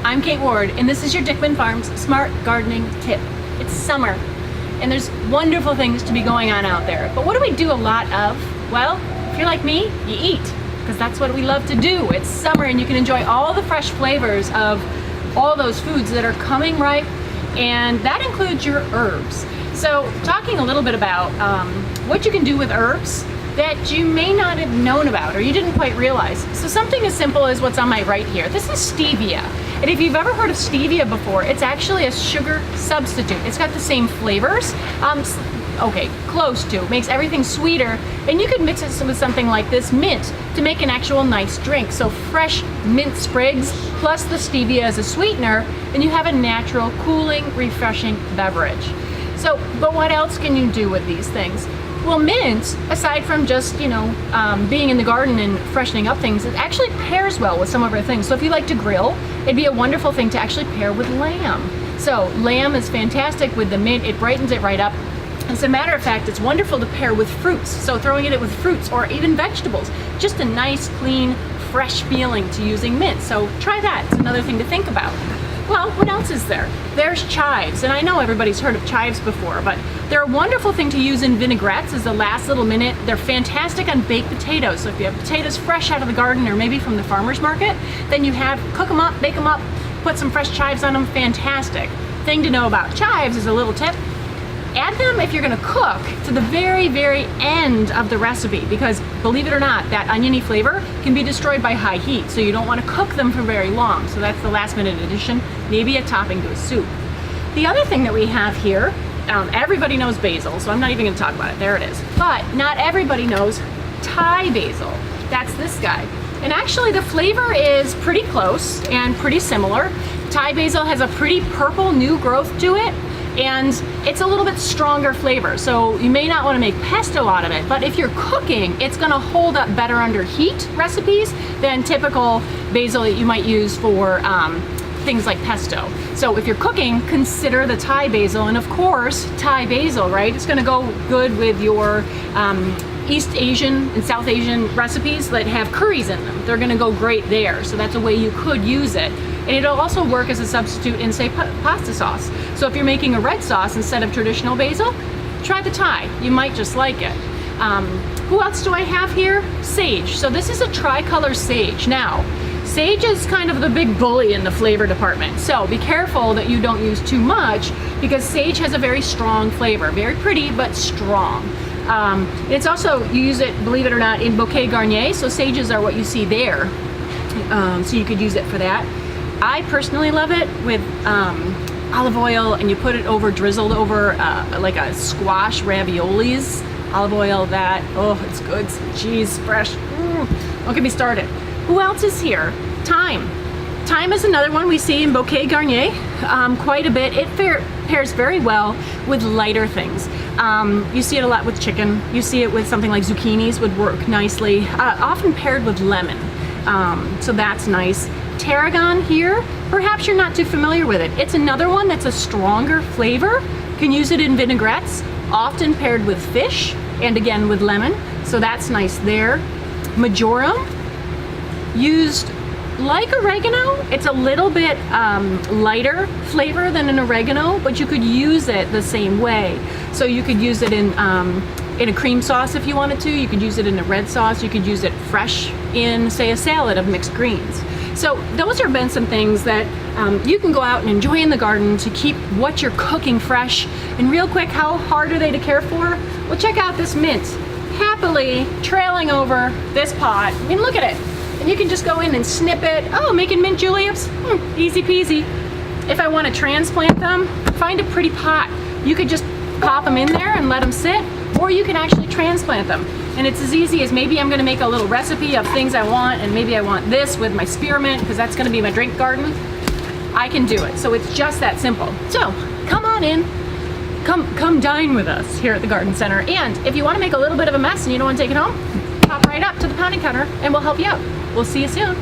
I'm Kate Ward, and this is your Dickman Farms Smart Gardening Tip. It's summer, and there's wonderful things to be going on out there. But what do we do a lot of? Well, if you're like me, you eat, because that's what we love to do. It's summer, and you can enjoy all the fresh flavors of all those foods that are coming ripe, and that includes your herbs. So, talking a little bit about what you can do with herbs that you may not have known about or you didn't quite realize. So something as simple as what's on my right here. This is stevia. And if you've ever heard of stevia before, it's actually a sugar substitute. It's got the same flavors, okay, close to. It makes everything sweeter, and you could mix it with something like this mint to make an actual nice drink. So fresh mint sprigs plus the stevia as a sweetener, and you have a natural, cooling, refreshing beverage. So, but what else can you do with these things? Well, mint, aside from just, being in the garden and freshening up things, it actually pairs well with some of our things. So if you like to grill, it'd be a wonderful thing to actually pair with lamb. So lamb is fantastic with the mint. It brightens it right up. As a matter of fact, it's wonderful to pair with fruits. So throwing it with fruits or even vegetables, just a nice, clean, fresh feeling to using mint. So try that. It's another thing to think about. Well, what else is there? There's chives, and I know everybody's heard of chives before, but they're a wonderful thing to use in vinaigrettes as the last little minute. They're fantastic on baked potatoes. So if you have potatoes fresh out of the garden or maybe from the farmer's market, then you cook them up, bake them up, put some fresh chives on them, fantastic. Thing to know about chives is a little tip. Add them if you're gonna cook to the very, very end of the recipe, because believe it or not, that oniony flavor can be destroyed by high heat, so you don't wanna cook them for very long. So that's the last minute addition, maybe a topping to a soup. The other thing that we have here, everybody knows basil, so I'm not even gonna talk about it, there it is. But not everybody knows Thai basil. That's this guy. And actually the flavor is pretty close and pretty similar. Thai basil has a pretty purple new growth to it, and it's a little bit stronger flavor, so you may not want to make pesto out of it, but if you're cooking, it's going to hold up better under heat recipes than typical basil that you might use for things like pesto. So if you're cooking, consider the Thai basil, and of course Thai basil, right? It's going to go good with your East Asian and South Asian recipes that have curries in them. They're going to go great there, so that's a way you could use it. And it'll also work as a substitute in, say, pasta sauce. So if you're making a red sauce instead of traditional basil, try the Thai. You might just like it. Who else do I have here? Sage. So this is a tricolor sage. Now, sage is kind of the big bully in the flavor department. So be careful that you don't use too much, because sage has a very strong flavor. Very pretty, but strong. It's also, you use it, believe it or not, in bouquet garnier. So sages are what you see there. So you could use it for that. I personally love it with olive oil, and you put it over, drizzled over like a squash raviolis. Olive oil, that, oh, it's good. Some cheese, fresh. Don't get me started. Who else is here? Thyme. Thyme is another one we see in bouquet garnier quite a bit. It pairs very well with lighter things. You see it a lot with chicken. You see it with something like zucchinis would work nicely, often paired with lemon. So that's nice. Tarragon here, perhaps you're not too familiar with it. It's another one that's a stronger flavor. You can use it in vinaigrettes, often paired with fish, and again with lemon, so that's nice there. Majoram, used like oregano. It's a little bit lighter flavor than an oregano, but you could use it the same way. So you could use it in a cream sauce if you wanted to. You could use it in a red sauce. You could use it fresh in, say, a salad of mixed greens. So those have been some things that you can go out and enjoy in the garden to keep what you're cooking fresh. And real quick, how hard are they to care for? Well, check out this mint, happily trailing over this pot. I mean, look at it. And you can just go in and snip it. Oh, making mint juleps? Easy peasy. If I want to transplant them, find a pretty pot. You could just pop them in there and let them sit, or you can actually transplant them. And it's as easy as, maybe I'm going to make a little recipe of things I want, and maybe I want this with my spearmint because that's going to be my drink garden. I can do it. So it's just that simple. So come on in. Come dine with us here at the Garden Center. And if you want to make a little bit of a mess and you don't want to take it home, pop right up to the pounding counter and we'll help you out. We'll see you soon.